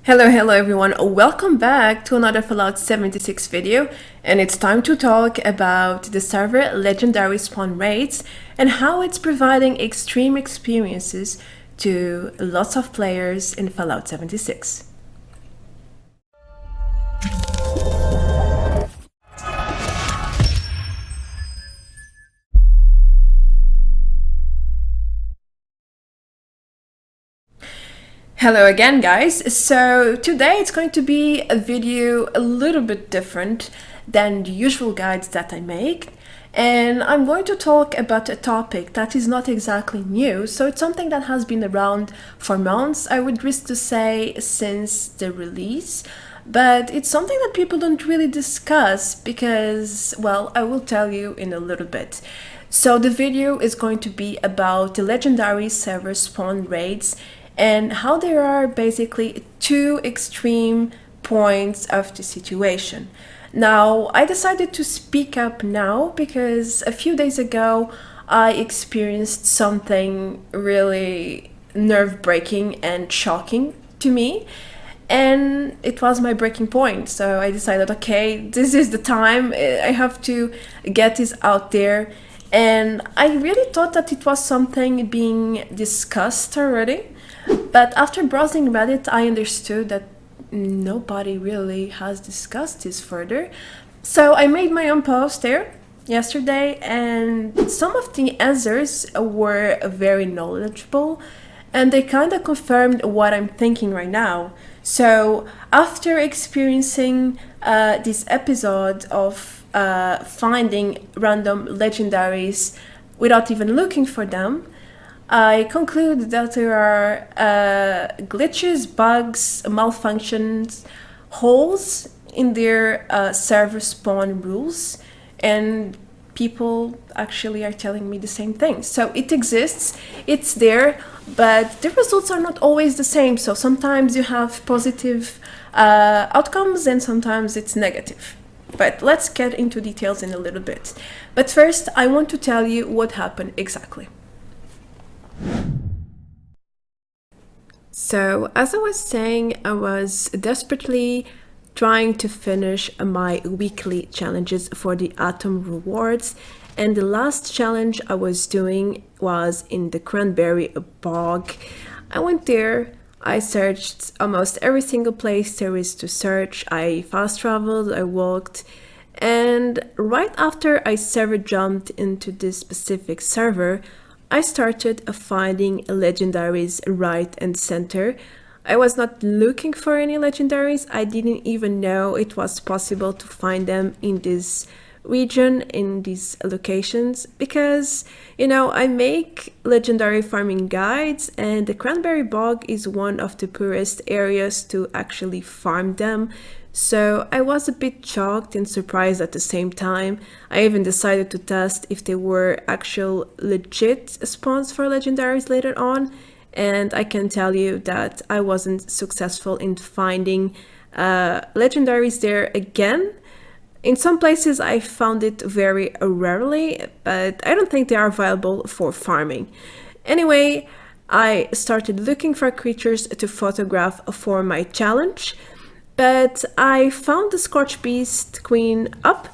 Hello everyone, welcome back to another Fallout 76 video, and it's time to talk about the server legendary spawn rates and how it's providing extreme experiences to lots of players in Fallout 76. Hello again guys, so today it's going to be a video a little bit different than the usual guides that I make, and I'm going to talk about a topic that is not exactly new, so it's something that has been around for months, I would risk to say since the release, but it's something that people don't really discuss because, well, I will tell you in a little bit. So the video is going to be about the legendary server spawn raids and how there are basically two extreme points of the situation. Now, I decided to speak up now because a few days ago I experienced something really nerve-breaking and shocking to me, and it was my breaking point. So I decided, okay, this is the time, I have to get this out there. And I really thought that it was something being discussed already. But after browsing Reddit, I understood that nobody really has discussed this further. So I made my own post there yesterday, and some of the answers were very knowledgeable, and they kind of confirmed what I'm thinking right now. So after experiencing this episode of finding random legendaries without even looking for them, I conclude that there are glitches, bugs, malfunctions, holes in their server spawn rules, and people actually are telling me the same thing. So it exists, it's there, but the results are not always the same. So sometimes you have positive outcomes and sometimes it's negative. But let's get into details in a little bit. But first, I want to tell you what happened exactly. So, as I was saying, I was desperately trying to finish my weekly challenges for the Atom rewards, and the last challenge I was doing was in the Cranberry Bog. I went there, I searched almost every single place there is to search, I fast traveled, I walked, and right after I server jumped into this specific server, I started finding legendaries right and center. I was not looking for any legendaries. I didn't even know it was possible to find them in this region, in these locations, because, you know, I make legendary farming guides, and the Cranberry Bog is one of the poorest areas to actually farm them. So I was a bit shocked and surprised at the same time. I even decided to test if there were actual legit spawns for legendaries later on, and I can tell you that I wasn't successful in finding legendaries there again. In some places I found it very rarely, but I don't think they are viable for farming. Anyway, I started looking for creatures to photograph for my challenge. But I found the Scorch Beast Queen up,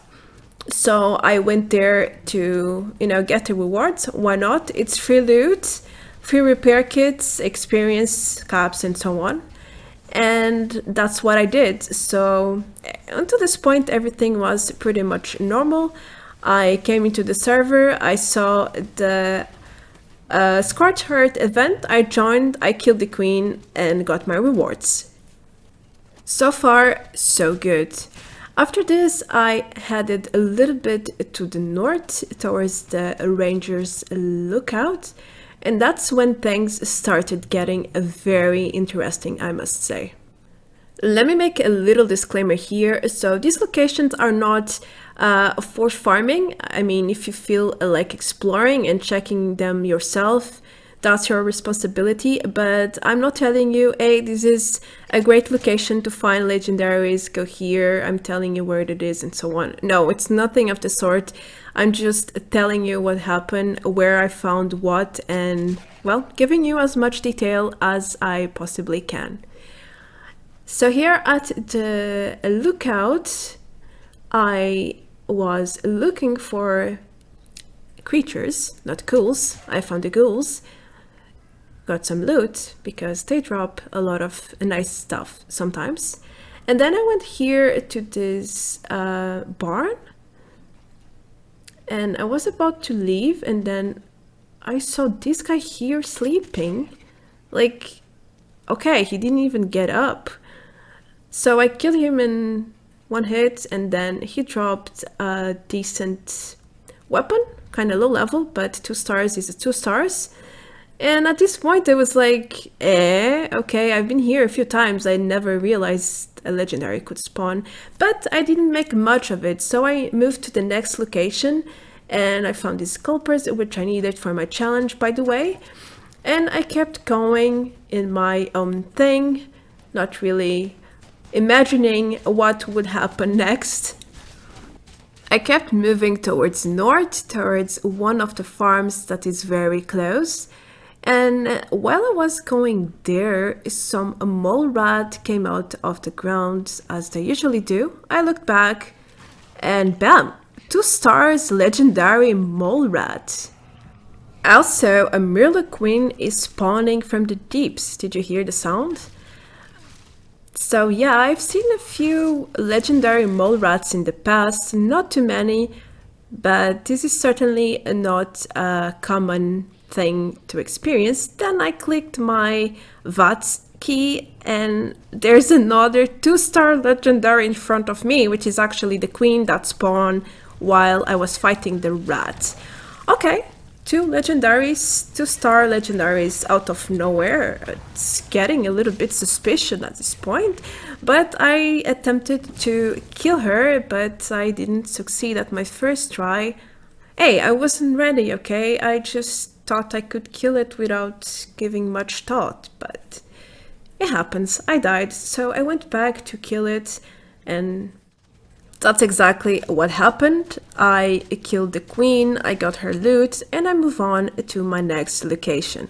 so I went there to, get the rewards. Why not? It's free loot, free repair kits, experience caps, and so on. And that's what I did. So until this point, everything was pretty much normal. I came into the server, I saw the Scorch Heart event, I joined, I killed the queen, and got my rewards. So far, so good. After this, I headed a little bit to the north towards the Rangers lookout, and that's when things started getting very interesting, I must say. Let me make a little disclaimer here. So these locations are not for farming. I mean, if you feel like exploring and checking them yourself, that's your responsibility, but I'm not telling you, hey, this is a great location to find legendaries, go here, I'm telling you where it is and so on. No, it's nothing of the sort. I'm just telling you what happened, where I found what, and, well, giving you as much detail as I possibly can. So here at the lookout, I was looking for creatures, not ghouls. I found the ghouls, got some loot because they drop a lot of nice stuff sometimes. And then I went here to this barn, and I was about to leave, and then I saw this guy here sleeping. Like, okay, he didn't even get up. So I killed him in one hit, and then he dropped a decent weapon, kind of low level, but 2 stars is a 2 stars. And at this point I was like, okay, I've been here a few times. I never realized a legendary could spawn, but I didn't make much of it. So I moved to the next location, and I found these scalpers, which I needed for my challenge, by the way. And I kept going in my own thing, not really imagining what would happen next. I kept moving towards north, towards one of the farms that is very close. And while I was going there, some mole rat came out of the ground, as they usually do. I looked back, and bam! 2 stars legendary mole rat. Also, a Queen is spawning from the deeps. Did you hear the sound? So yeah, I've seen a few legendary mole rats in the past, not too many, but this is certainly not a common thing to experience. Then I clicked my VATS key, and there's another 2-star legendary in front of me, which is actually the queen that spawned while I was fighting the rat. Okay, 2 legendaries, 2-star legendaries out of nowhere. It's getting a little bit suspicious at this point, but I attempted to kill her, but I didn't succeed at my first try. Hey, I wasn't ready, okay? I just thought I could kill it without giving much thought, but it happens. I died, so I went back to kill it, and that's exactly what happened. I killed the queen, I got her loot, and I move on to my next location.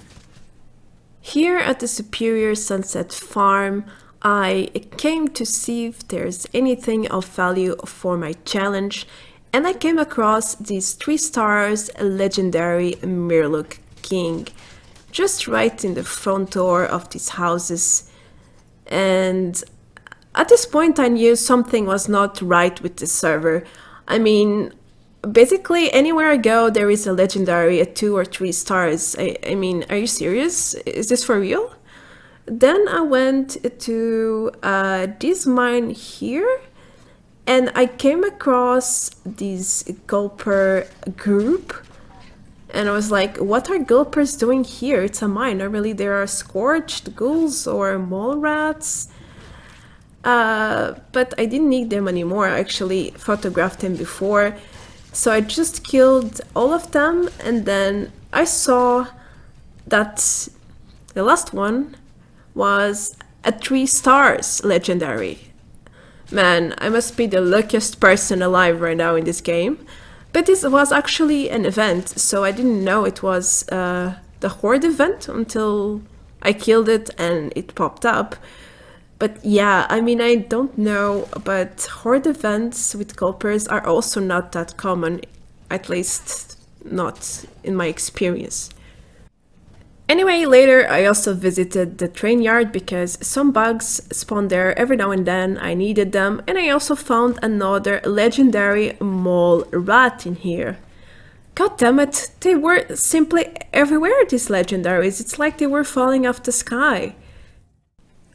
Here at the Superior Sunset Farm, I came to see if there's anything of value for my challenge, and I came across these 3 stars legendary Mirlook King, just right in the front door of these houses. And at this point I knew something was not right with the server. I mean, basically anywhere I go there is a legendary at 2 or 3 stars. I mean, are you serious? Is this for real? Then I went to this mine here, and I came across this gulper group, and I was like, what are gulpers doing here? It's a mine. Normally there are scorched ghouls or mole rats. But I didn't need them anymore. I actually photographed them before. So I just killed all of them, and then I saw that the last one was a 3 stars legendary. Man, I must be the luckiest person alive right now in this game. But this was actually an event, so I didn't know it was the Horde event until I killed it and it popped up. But yeah, I mean, I don't know, but Horde events with gulpers are also not that common, at least not in my experience. Anyway, later I also visited the train yard because some bugs spawn there every now and then. I needed them, and I also found another legendary mole rat in here. God damn it, they were simply everywhere, these legendaries. It's like they were falling off the sky.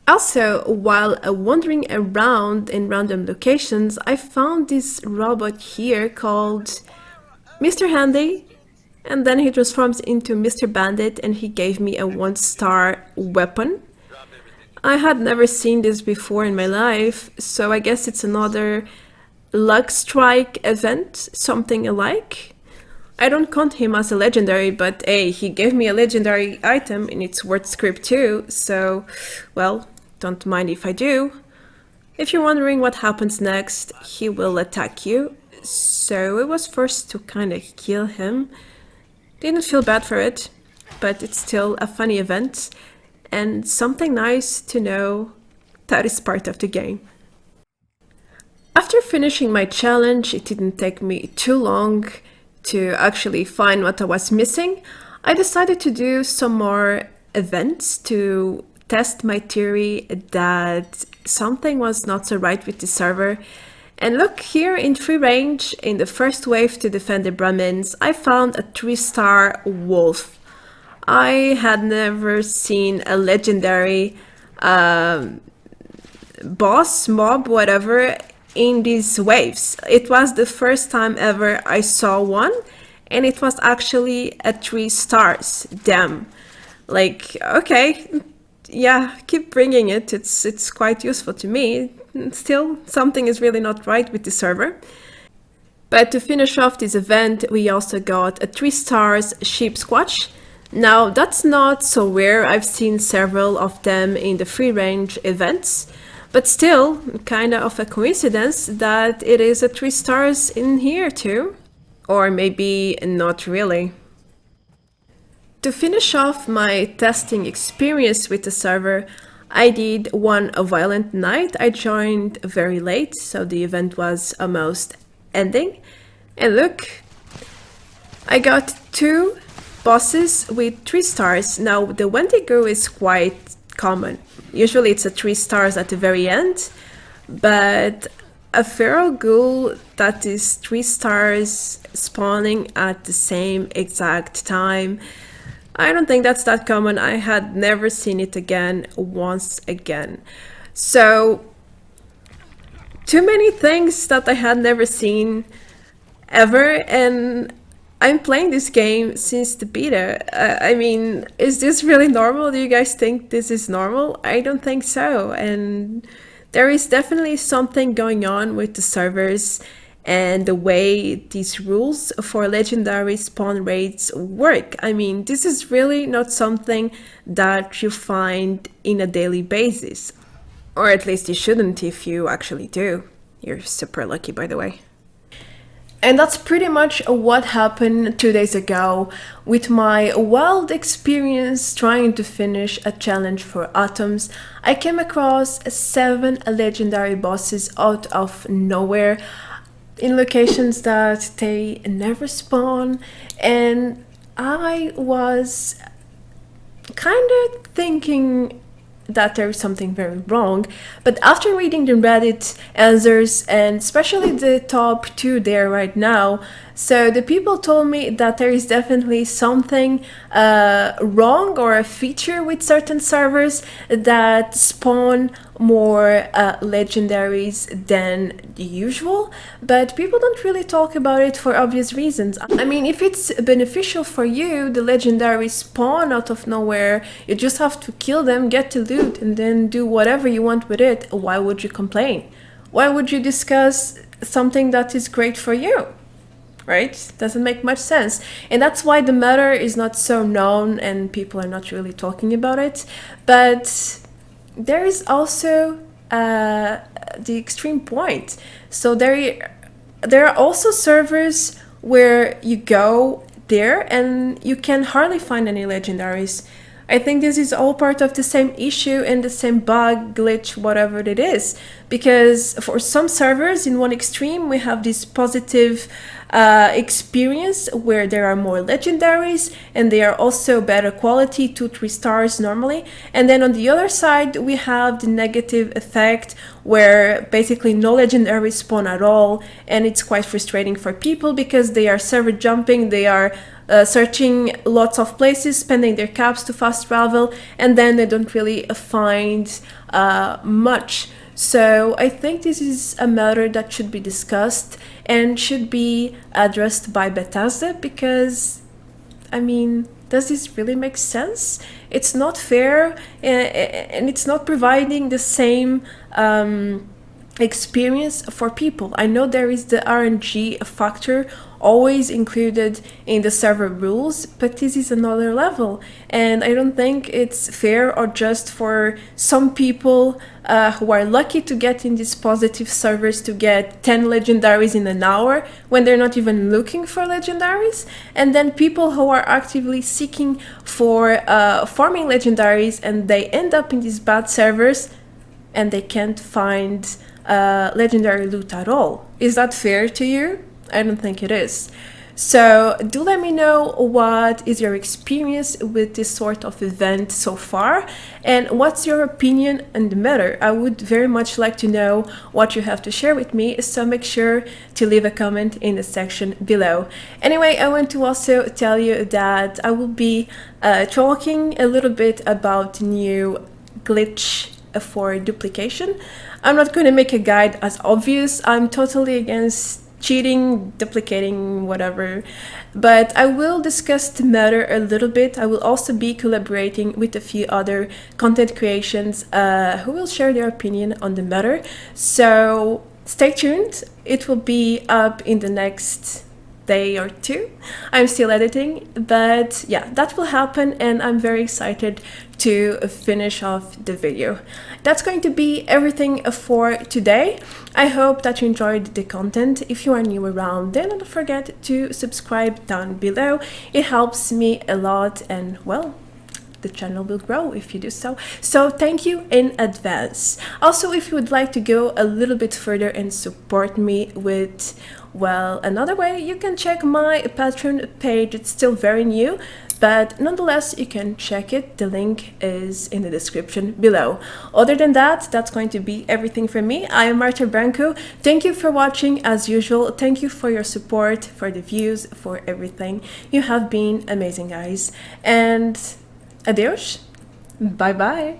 Also, while wandering around in random locations, I found this robot here called Mr. Handy. And then he transforms into Mr. Bandit, and he gave me a 1-star weapon. I had never seen this before in my life, so I guess it's another luck strike event, something alike. I don't count him as a legendary, but hey, he gave me a legendary item and it's worth script too, so, well, don't mind if I do. If you're wondering what happens next, he will attack you. So it was first to kind of kill him. Didn't feel bad for it, but it's still a funny event and something nice to know that is part of the game. After finishing my challenge, it didn't take me too long to actually find what I was missing. I decided to do some more events to test my theory that something was not so right with the server. And look, here in free range, in the first wave to defend the Brahmins, I found a 3-star wolf. I had never seen a legendary boss, mob, whatever, in these waves. It was the first time ever I saw one, and it was actually a 3 stars. Damn. Like, okay, yeah, keep bringing it. It's quite useful to me. Still, something is really not right with the server. But to finish off this event, we also got a 3 stars sheep squatch. Now, that's not so rare. I've seen several of them in the free range events, but still, kind of a coincidence that it is a 3 stars in here too. Or maybe not really. To finish off my testing experience with the server, I did one a violent night. I joined very late, so the event was almost ending. And look, I got 2 bosses with 3 stars. Now, the Wendigo is quite common. Usually it's a 3 stars at the very end, but a feral ghoul that is 3 stars spawning at the same exact time, I don't think that's that common. I had never seen it again, once again. So, too many things that I had never seen ever, and I'm playing this game since the beta. I mean, is this really normal? Do you guys think this is normal? I don't think so. And there is definitely something going on with the servers and the way these rules for legendary spawn rates work. I mean, this is really not something that you find in a daily basis. Or at least you shouldn't if you actually do. You're super lucky, by the way. And that's pretty much what happened 2 days ago with my wild experience trying to finish a challenge for atoms. I came across 7 legendary bosses out of nowhere in locations that they never spawn, and I was kind of thinking that there is something very wrong. But after reading the Reddit answers, and especially the top 2 there right now, so the people told me that there is definitely something wrong or a feature with certain servers that spawn more legendaries than the usual, but people don't really talk about it for obvious reasons. I mean, if it's beneficial for you, the legendaries spawn out of nowhere, you just have to kill them, get the loot, and then do whatever you want with it. Why would you complain? Why would you discuss something that is great for you? Right? Doesn't make much sense. And that's why the matter is not so known and people are not really talking about it. But there is also the extreme point. So there are also servers where you go there and you can hardly find any legendaries. I think this is all part of the same issue and the same bug, glitch, whatever it is. Because for some servers, in one extreme, we have this positive experience where there are more legendaries and they are also better quality, 2-3 stars normally. And then on the other side, we have the negative effect where basically no legendaries spawn at all. And it's quite frustrating for people because they are server jumping, they are searching lots of places, spending their caps to fast travel, and then they don't really find much. So I think this is a matter that should be discussed and should be addressed by Bethesda because, I mean, does this really make sense? It's not fair and it's not providing the same experience for people. I know there is the RNG factor always included in the server rules, but this is another level, and I don't think it's fair or just for some people who are lucky to get in these positive servers to get 10 legendaries in an hour when they're not even looking for legendaries, and then people who are actively seeking for farming legendaries and they end up in these bad servers and they can't find legendary loot at all. Is that fair to you? I don't think it is. So do let me know what is your experience with this sort of event so far, and what's your opinion on the matter. I would very much like to know what you have to share with me, so make sure to leave a comment in the section below. Anyway, I want to also tell you that I will be talking a little bit about new glitch for duplication. I'm not going to make a guide as obvious. I'm totally against cheating, duplicating, whatever. But I will discuss the matter a little bit. I will also be collaborating with a few other content creations who will share their opinion on the matter. So stay tuned. It will be up in the next day or two. I'm still editing, but yeah, that will happen, and I'm very excited to finish off the video. That's going to be everything for today. I hope that you enjoyed the content. If you are new around, then don't forget to subscribe down below. It helps me a lot, and well, the channel will grow if you do so. So thank you in advance. Also, if you would like to go a little bit further and support me with, well, another way, you can check my Patreon page. It's still very new, but nonetheless, you can check it. The link is in the description below. Other than that, that's going to be everything from me. I am Marta Branco. Thank you for watching as usual. Thank you for your support, for the views, for everything. You have been amazing, guys. And adeus. Bye bye.